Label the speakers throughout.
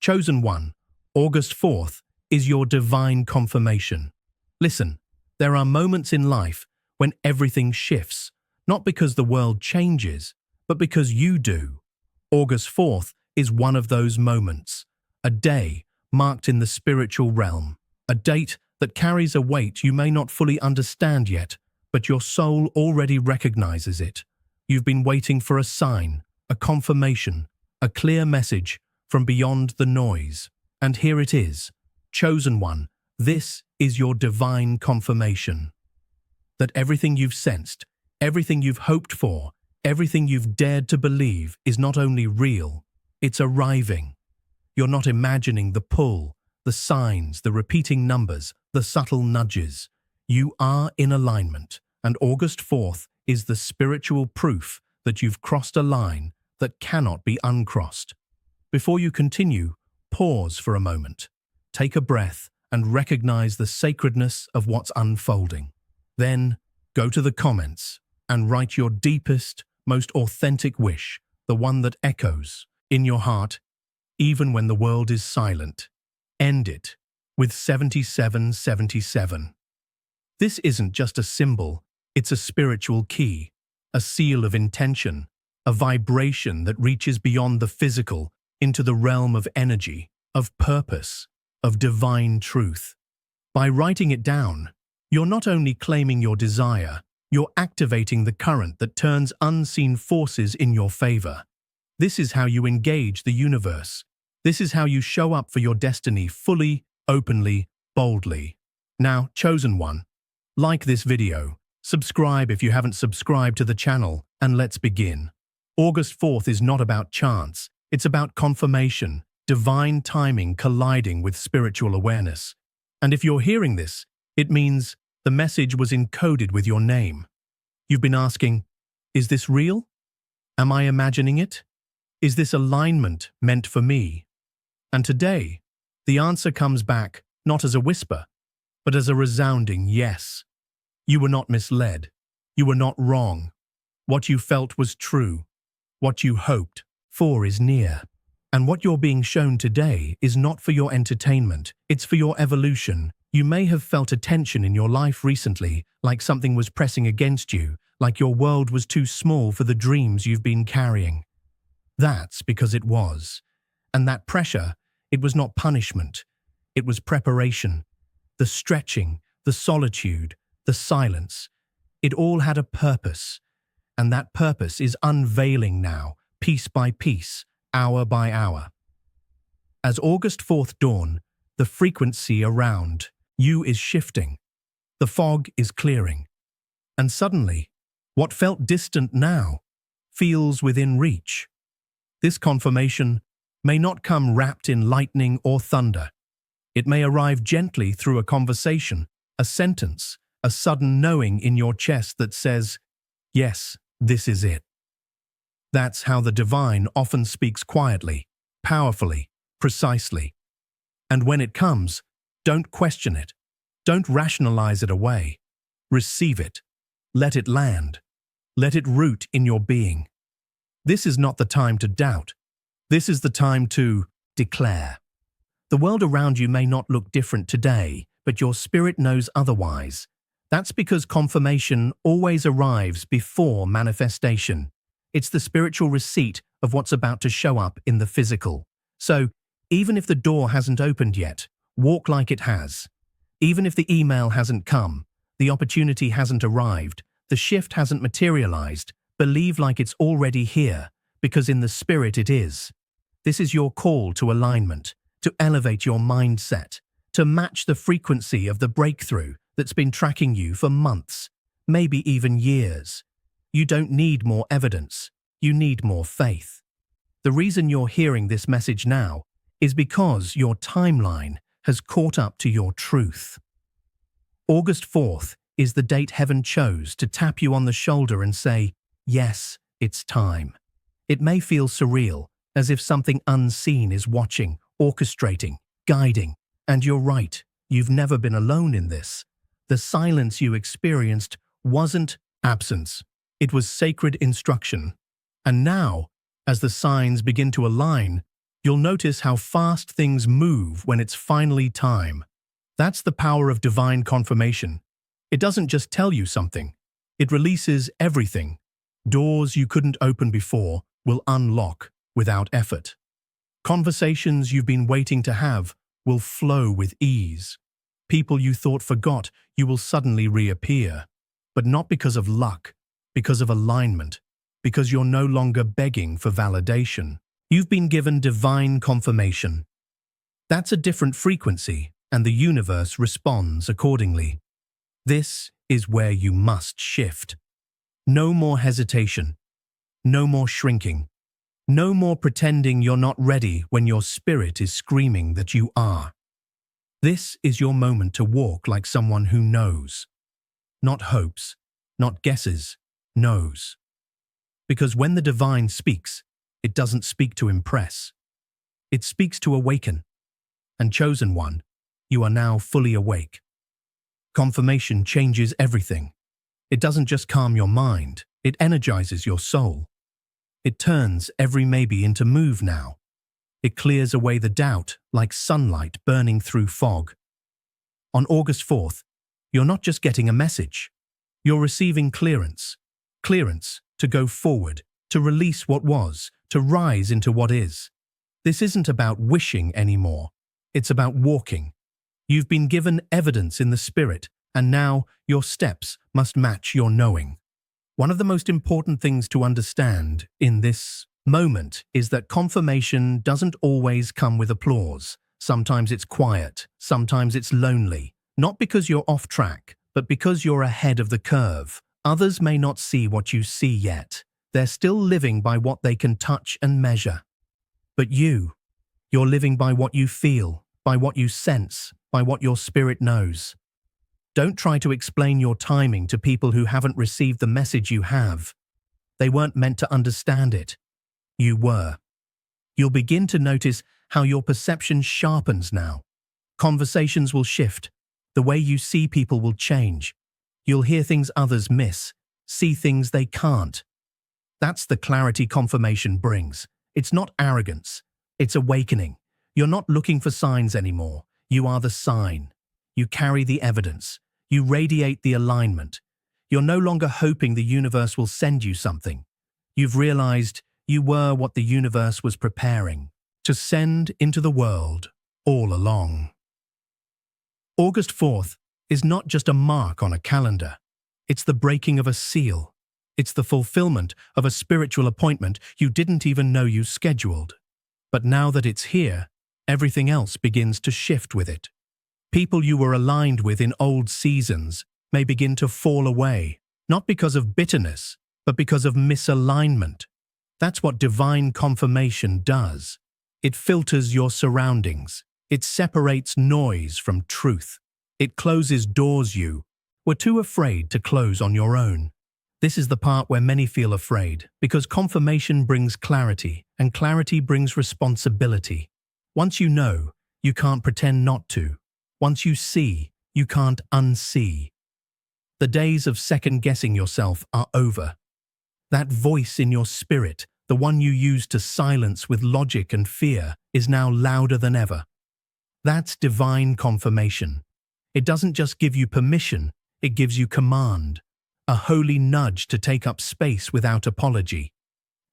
Speaker 1: Chosen one, August 4th, is your divine confirmation. Listen, there are moments in life when everything shifts, not because the world changes, but because you do. August 4th is one of those moments, a day marked in the spiritual realm, a date that carries a weight you may not fully understand yet, but your soul already recognizes it. You've been waiting for a sign, a confirmation, a clear message from beyond the noise. And here it is, chosen one, this is your divine confirmation. That everything you've sensed, everything you've hoped for, everything you've dared to believe is not only real, it's arriving. You're not imagining the pull, the signs, the repeating numbers, the subtle nudges. You are in alignment, and August 4th is the spiritual proof that you've crossed a line that cannot be uncrossed. Before you continue, pause for a moment. Take a breath and recognize the sacredness of what's unfolding. Then, go to the comments and write your deepest, most authentic wish, the one that echoes in your heart, even when the world is silent. End it with 7777. This isn't just a symbol, it's a spiritual key, a seal of intention, a vibration that reaches beyond the physical into the realm of energy, of purpose, of divine truth. By writing it down, you're not only claiming your desire, you're activating the current that turns unseen forces in your favor. This is how you engage the universe. This is how you show up for your destiny fully, openly, boldly. Now, chosen one, like this video, subscribe if you haven't subscribed to the channel, and let's begin. August 4th is not about chance, it's about confirmation, divine timing colliding with spiritual awareness. And if you're hearing this, it means the message was encoded with your name. You've been asking, is this real? Am I imagining it? Is this alignment meant for me? And today, the answer comes back not as a whisper, but as a resounding yes. You were not misled. You were not wrong. What you felt was true. What you hoped for is near. And what you're being shown today is not for your entertainment, it's for your evolution. You may have felt a tension in your life recently, like something was pressing against you, like your world was too small for the dreams you've been carrying. That's because it was. And that pressure, it was not punishment. It was preparation. The stretching, the solitude, the silence. It all had a purpose. And that purpose is unveiling now, piece by piece, hour by hour. As August 4th dawn, the frequency around you is shifting. The fog is clearing. And suddenly, what felt distant now feels within reach. This confirmation may not come wrapped in lightning or thunder. It may arrive gently through a conversation, a sentence, a sudden knowing in your chest that says, yes, this is it. That's how the divine often speaks quietly, powerfully, precisely. And when it comes, don't question it. Don't rationalize it away. Receive it. Let it land. Let it root in your being. This is not the time to doubt. This is the time to declare. The world around you may not look different today, but your spirit knows otherwise. That's because confirmation always arrives before manifestation. It's the spiritual receipt of what's about to show up in the physical. So, even if the door hasn't opened yet, walk like it has. Even if the email hasn't come, the opportunity hasn't arrived, the shift hasn't materialized, believe like it's already here, because in the spirit it is. This is your call to alignment, to elevate your mindset, to match the frequency of the breakthrough that's been tracking you for months, maybe even years. You don't need more evidence, you need more faith. The reason you're hearing this message now is because your timeline has caught up to your truth. August 4th is the date heaven chose to tap you on the shoulder and say, yes, it's time. It may feel surreal, as if something unseen is watching, orchestrating, guiding. And you're right, you've never been alone in this. The silence you experienced wasn't absence. It was sacred instruction. And now, as the signs begin to align, You'll notice how fast things move when it's finally time. That's the power of divine confirmation. It doesn't just tell you something. It releases everything. Doors you couldn't open before will unlock without effort. Conversations you've been waiting to have will flow with ease. People you thought forgot you will suddenly reappear. But not because of luck, because of alignment, because you're no longer begging for validation. You've been given divine confirmation. That's a different frequency, and the universe responds accordingly. This is where you must shift. No more hesitation. No more shrinking. No more pretending you're not ready when your spirit is screaming that you are. This is your moment to walk like someone who knows. Not hopes, not guesses, knows. Because when the divine speaks, it doesn't speak to impress. It speaks to awaken. And chosen one, you are now fully awake. Confirmation changes everything. It doesn't just calm your mind, it energizes your soul. It turns every maybe into move now. It clears away the doubt like sunlight burning through fog. On August 4th, you're not just getting a message. You're receiving clearance. Clearance to go forward, to release what was, to rise into what is. This isn't about wishing anymore. It's about walking. You've been given evidence in the spirit, and now your steps must match your knowing. One of the most important things to understand in this moment is that confirmation doesn't always come with applause. Sometimes it's quiet, sometimes it's lonely. Not because you're off track, but because you're ahead of the curve. Others may not see what you see yet. They're still living by what they can touch and measure. But you're living by what you feel, by what you sense, by what your spirit knows. Don't try to explain your timing to people who haven't received the message you have. They weren't meant to understand it. You were. You'll begin to notice how your perception sharpens now. Conversations will shift. The way you see people will change. You'll hear things others miss, see things they can't. That's the clarity confirmation brings. It's not arrogance. It's awakening. You're not looking for signs anymore. You are the sign. You carry the evidence. You radiate the alignment. You're no longer hoping the universe will send you something. You've realized you were what the universe was preparing to send into the world all along. August 4th is not just a mark on a calendar. It's the breaking of a seal. It's the fulfillment of a spiritual appointment you didn't even know you scheduled. But now that it's here, everything else begins to shift with it. People you were aligned with in old seasons may begin to fall away, not because of bitterness, but because of misalignment. That's what divine confirmation does. It filters your surroundings. It separates noise from truth. It closes doors you were too afraid to close on your own. This is the part where many feel afraid, because confirmation brings clarity, and clarity brings responsibility. Once you know, you can't pretend not to. Once you see, you can't unsee. The days of second-guessing yourself are over. That voice in your spirit, the one you used to silence with logic and fear, is now louder than ever. That's divine confirmation. It doesn't just give you permission, it gives you command. A holy nudge to take up space without apology.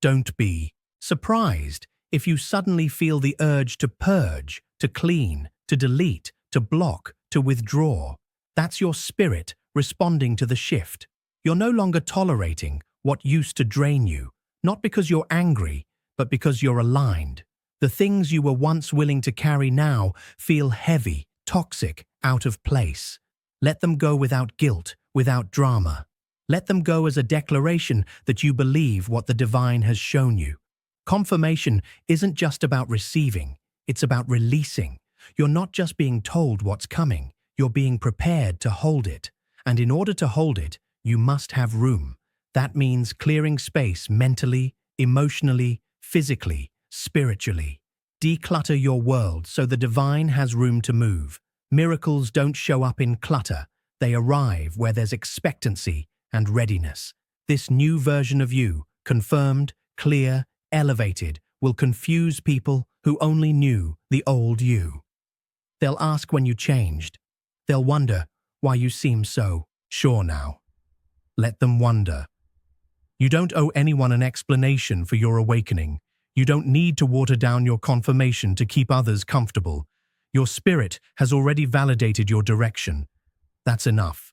Speaker 1: Don't be surprised if you suddenly feel the urge to purge, to clean, to delete, to block, to withdraw. That's your spirit responding to the shift. You're no longer tolerating what used to drain you, not because you're angry, but because you're aligned. The things you were once willing to carry now feel heavy, toxic, out of place. Let them go without guilt, without drama. Let them go as a declaration that you believe what the divine has shown you. Confirmation isn't just about receiving, it's about releasing. You're not just being told what's coming, you're being prepared to hold it. And in order to hold it, you must have room. That means clearing space mentally, emotionally, physically, spiritually. Declutter your world so the divine has room to move. Miracles don't show up in clutter. They arrive where there's expectancy and readiness. This new version of you, confirmed, clear, elevated, will confuse people, who only knew the old you. They'll ask when you changed. They'll wonder why you seem so sure now. Let them wonder. You don't owe anyone an explanation for your awakening. You don't need to water down your confirmation to keep others comfortable. Your spirit has already validated your direction. That's enough.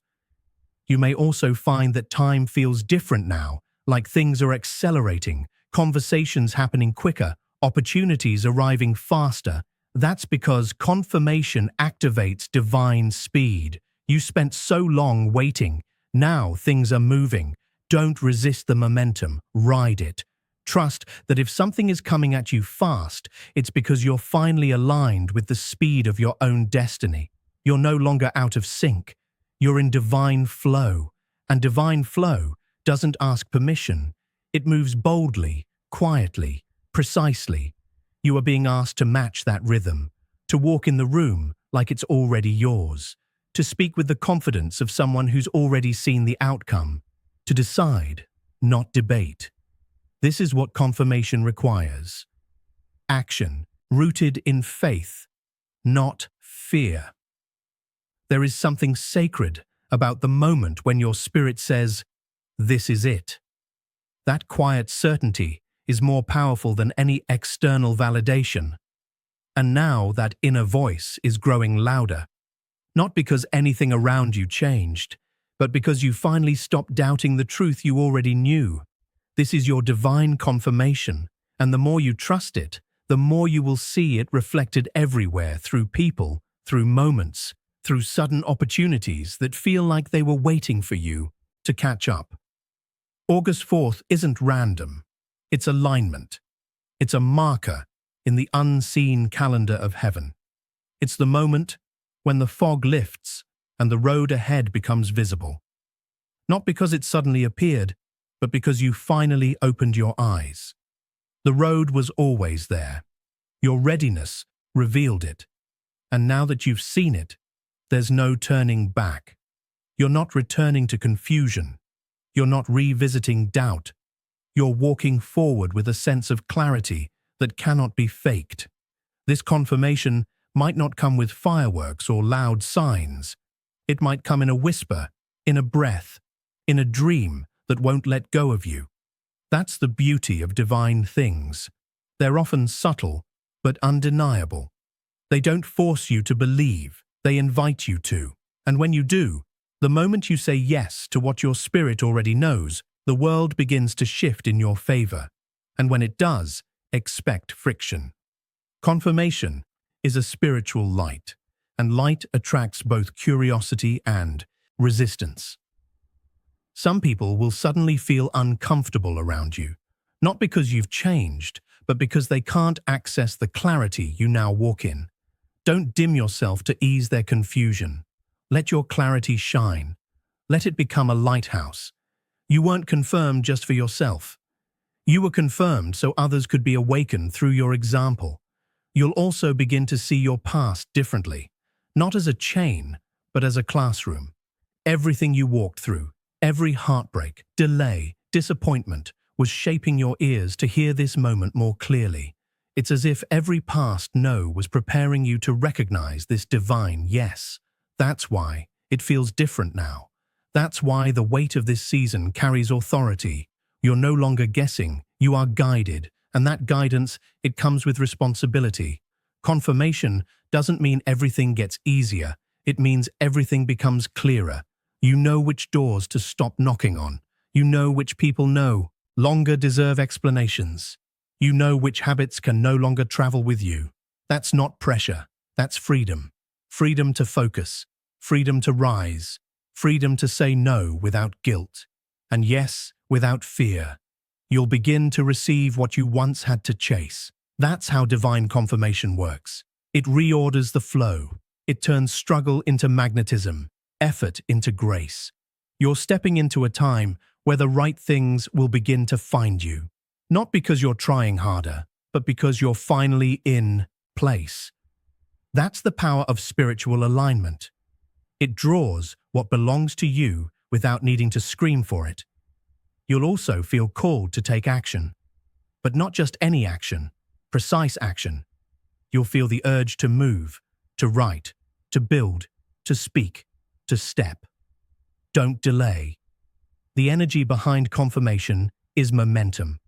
Speaker 1: You may also find that time feels different now, like things are accelerating, conversations happening quicker, opportunities arriving faster. That's because confirmation activates divine speed. You spent so long waiting. Now things are moving. Don't resist the momentum. Ride it. Trust that if something is coming at you fast, it's because you're finally aligned with the speed of your own destiny. You're no longer out of sync. You're in divine flow. And divine flow doesn't ask permission. It moves boldly, quietly, precisely. You are being asked to match that rhythm, to walk in the room like it's already yours, to speak with the confidence of someone who's already seen the outcome, to decide, not debate. This is what confirmation requires. Action, rooted in faith, not fear. There is something sacred about the moment when your spirit says, "This is it." That quiet certainty is more powerful than any external validation. And now that inner voice is growing louder, not because anything around you changed, but because you finally stopped doubting the truth you already knew. This is your divine confirmation, and the more you trust it, the more you will see it reflected everywhere through people, through moments, through sudden opportunities that feel like they were waiting for you to catch up. August 4th isn't random. It's alignment. It's a marker in the unseen calendar of heaven. It's the moment when the fog lifts and the road ahead becomes visible. Not because it suddenly appeared, but because you finally opened your eyes. The road was always there. Your readiness revealed it. And now that you've seen it, there's no turning back. You're not returning to confusion. You're not revisiting doubt. You're walking forward with a sense of clarity that cannot be faked. This confirmation might not come with fireworks or loud signs. It might come in a whisper, in a breath, in a dream that won't let go of you. That's the beauty of divine things. They're often subtle, but undeniable. They don't force you to believe, they invite you to. And when you do, the moment you say yes to what your spirit already knows, the world begins to shift in your favor. And when it does, expect friction. Confirmation is a spiritual light, and light attracts both curiosity and resistance. Some people will suddenly feel uncomfortable around you, not because you've changed, but because they can't access the clarity you now walk in. Don't dim yourself to ease their confusion. Let your clarity shine. Let it become a lighthouse. You weren't confirmed just for yourself. You were confirmed so others could be awakened through your example. You'll also begin to see your past differently, not as a chain, but as a classroom. Everything you walked through, every heartbreak, delay, disappointment, was shaping your ears to hear this moment more clearly. It's as if every past no was preparing you to recognize this divine yes. That's why it feels different now. That's why the weight of this season carries authority. You're no longer guessing, you are guided, and that guidance, it comes with responsibility. Confirmation doesn't mean everything gets easier, it means everything becomes clearer. You know which doors to stop knocking on. You know which people no longer deserve explanations. You know which habits can no longer travel with you. That's not pressure, that's freedom. Freedom to focus, freedom to rise, freedom to say no without guilt, and yes, without fear. You'll begin to receive what you once had to chase. That's how divine confirmation works. It reorders the flow. It turns struggle into magnetism, effort into grace. You're stepping into a time where the right things will begin to find you. Not because you're trying harder, but because you're finally in place. That's the power of spiritual alignment. It draws what belongs to you without needing to scream for it. You'll also feel called to take action. But not just any action, precise action, You'll feel the urge to move, to write, to build, to speak, to step. Don't delay. The energy behind confirmation is momentum.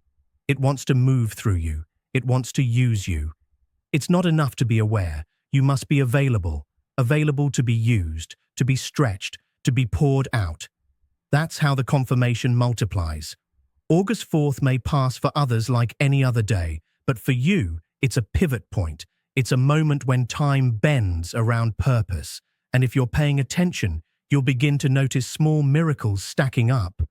Speaker 1: It wants to move through you. It wants to use you. It's not enough to be aware. You must be available to be used, to be stretched, to be poured out. That's how the confirmation multiplies. August 4th may pass for others like any other day, but for you, it's a pivot point. It's a moment when time bends around purpose. And if you're paying attention, you'll begin to notice small miracles stacking up.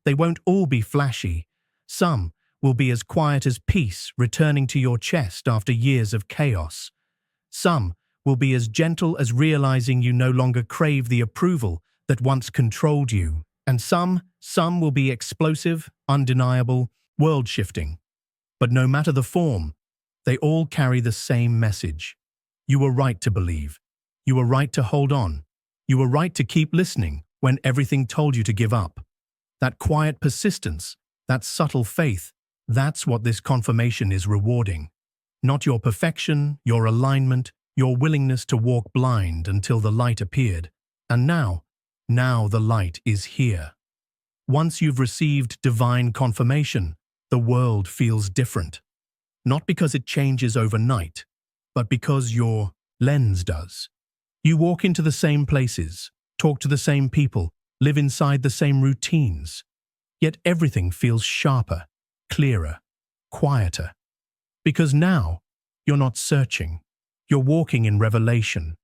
Speaker 1: They won't all be flashy. Some will be as quiet as peace returning to your chest after years of chaos. Some will be as gentle as realizing you no longer crave the approval that once controlled you. And some will be explosive, undeniable, world-shifting. But no matter the form, they all carry the same message. You were right to believe. You were right to hold on. You were right to keep listening when everything told you to give up. That quiet persistence, that subtle faith, that's what this confirmation is rewarding. Not your perfection, your alignment, your willingness to walk blind until the light appeared. And now the light is here. Once you've received divine confirmation, the world feels different. Not because it changes overnight, but because your lens does. You walk into the same places, talk to the same people, live inside the same routines. Yet everything feels sharper, clearer, quieter. Because now, you're not searching. You're walking in revelation.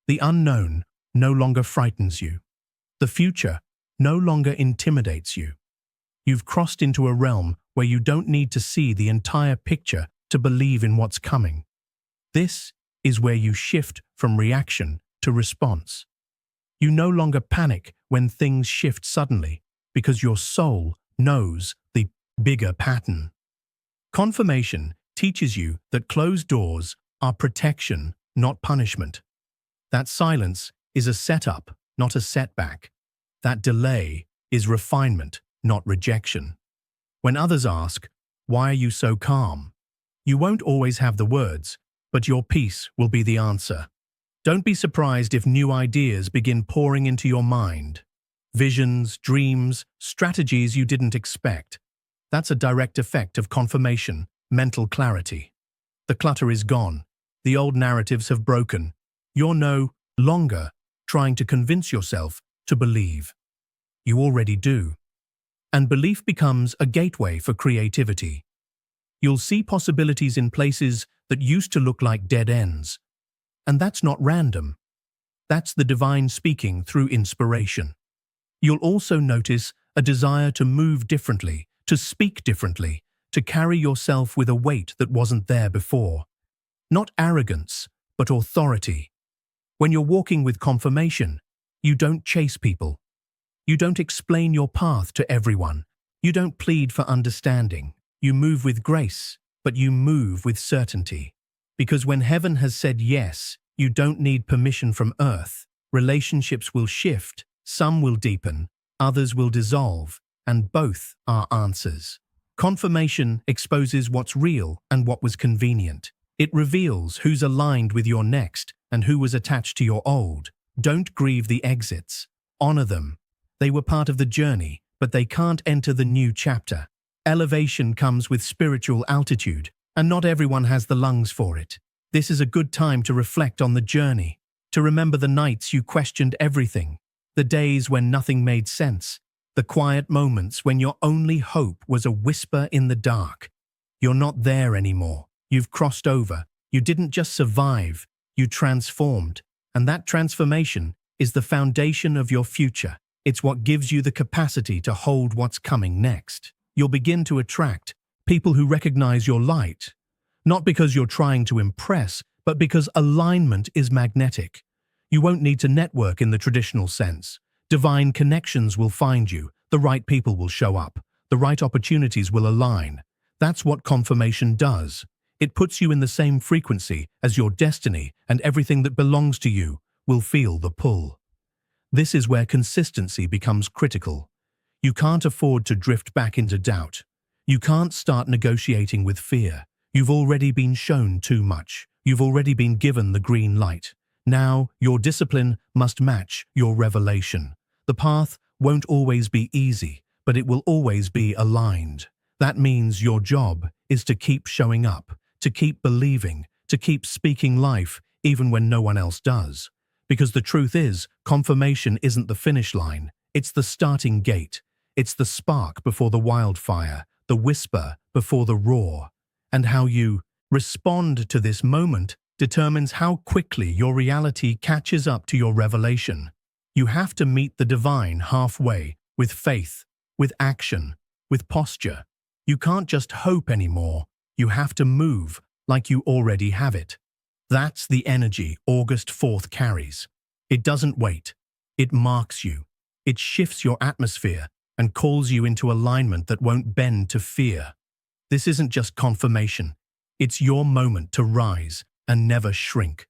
Speaker 1: The unknown no longer frightens you. The future no longer intimidates you. You've crossed into a realm where you don't need to see the entire picture to believe in what's coming. This is where you shift from reaction to response. You no longer panic when things shift suddenly because your soul knows the bigger pattern. Confirmation teaches you that closed doors are protection, not punishment. That silence is a setup, not a setback. That delay is refinement, not rejection. When others ask, "Why are you so calm?" you won't always have the words, but your peace will be the answer. Don't be surprised if new ideas begin pouring into your mind. Visions, dreams, strategies you didn't expect. That's a direct effect of confirmation, mental clarity. The clutter is gone. The old narratives have broken. You're no longer trying to convince yourself to believe. You already do. And belief becomes a gateway for creativity. You'll see possibilities in places that used to look like dead ends. And that's not random. That's the divine speaking through inspiration. You'll also notice a desire to move differently, to speak differently, to carry yourself with a weight that wasn't there before. Not arrogance, but authority. When you're walking with confirmation, you don't chase people. You don't explain your path to everyone. You don't plead for understanding. You move with grace, but you move with certainty. Because when heaven has said yes, you don't need permission from earth. Relationships will shift, some will deepen, others will dissolve, and both are answers. Confirmation exposes what's real and what was convenient. It reveals who's aligned with your next and who was attached to your old. Don't grieve the exits. Honor them. They were part of the journey, but they can't enter the new chapter. Elevation comes with spiritual altitude, and not everyone has the lungs for it. This is a good time to reflect on the journey, to remember the nights you questioned everything, the days when nothing made sense, the quiet moments when your only hope was a whisper in the dark. You're not there anymore. You've crossed over. You didn't just survive, you transformed. And that transformation is the foundation of your future. It's what gives you the capacity to hold what's coming next. You'll begin to attract people who recognize your light, not because you're trying to impress, but because alignment is magnetic. You won't need to network in the traditional sense. Divine connections will find you, the right people will show up, the right opportunities will align. That's what confirmation does. It puts you in the same frequency as your destiny, and everything that belongs to you will feel the pull. This is where consistency becomes critical. You can't afford to drift back into doubt. You can't start negotiating with fear. You've already been shown too much. You've already been given the green light. Now, your discipline must match your revelation. The path won't always be easy, but it will always be aligned. That means your job is to keep showing up, to keep believing, to keep speaking life even when no one else does. Because the truth is, confirmation isn't the finish line, it's the starting gate. It's the spark before the wildfire, the whisper before the roar. And how you respond to this moment determines how quickly your reality catches up to your revelation. You have to meet the divine halfway, with faith, with action, with posture. You can't just hope anymore. You have to move like you already have it. That's the energy August 4th carries. It doesn't wait. It marks you. It shifts your atmosphere and calls you into alignment that won't bend to fear. This isn't just confirmation. It's your moment to rise and never shrink.